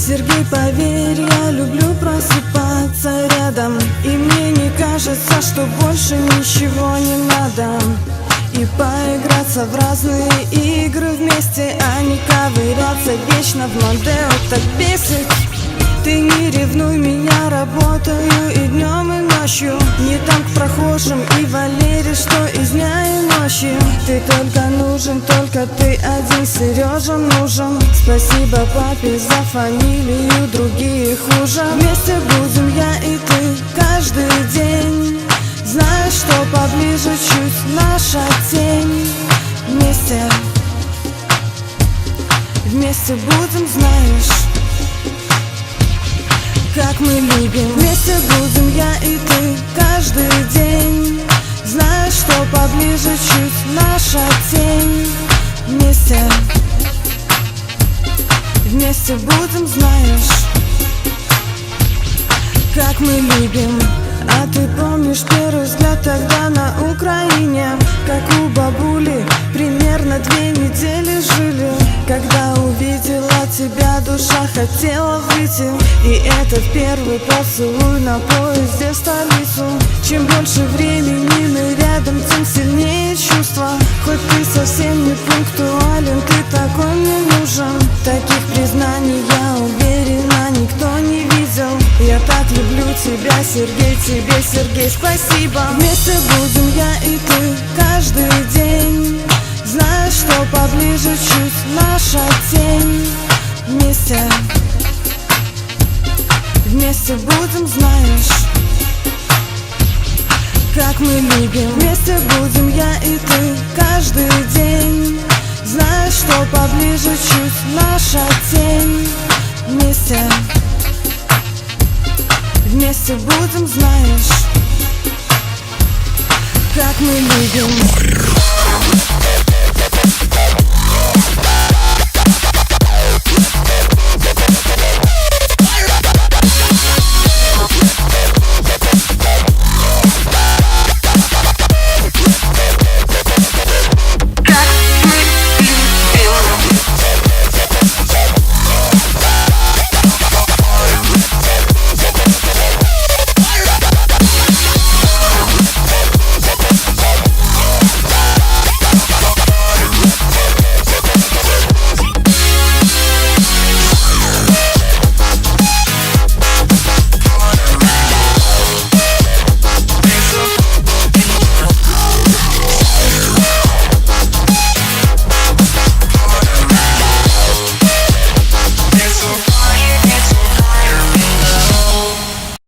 Сергей, поверь, я люблю просыпаться рядом, и мне не кажется, что больше ничего не надо. И поиграться в разные игры вместе, а не ковыряться вечно в Модео, так бесит. Ты не ревнуй меня, работаю и днем, и ночью. Не там к прохожим и Валере, что из дня и ночи. Ты только нужен, только ты один, Сережа нужен. Спасибо папе за фамилию, другие хуже. Вместе будем я и ты каждый день. Знаешь, что поближе чуть наша тень. Вместе будем, знаешь, как мы любим. Вместе будем я и ты каждый день. Знаешь, что поближе чуть наша тень. Вместе будем, знаешь, как мы любим. А ты помнишь первый взгляд тогда на Украине? Как у бабули примерно 2 недели жили. Когда увидела тебя, душа хотела выйти. И этот первый поцелуй на поезде в столицу. Чем больше времени мы рядом, тем сильнее чувства. Хоть ты совсем не пунктуален, ты такой мне нужен. Таких признаний, я уверена, никто не видел. Я так люблю тебя, Сергей, тебе, Сергей, спасибо. Вместе будем я и ты каждый день. Знаешь, что поближе чуть наша тень. Вместе будем, знаешь, как мы любим. Вместе будем я и ты каждый день. Знаешь, что поближе чуть наша тень. Вместе будем, знаешь, как мы любим.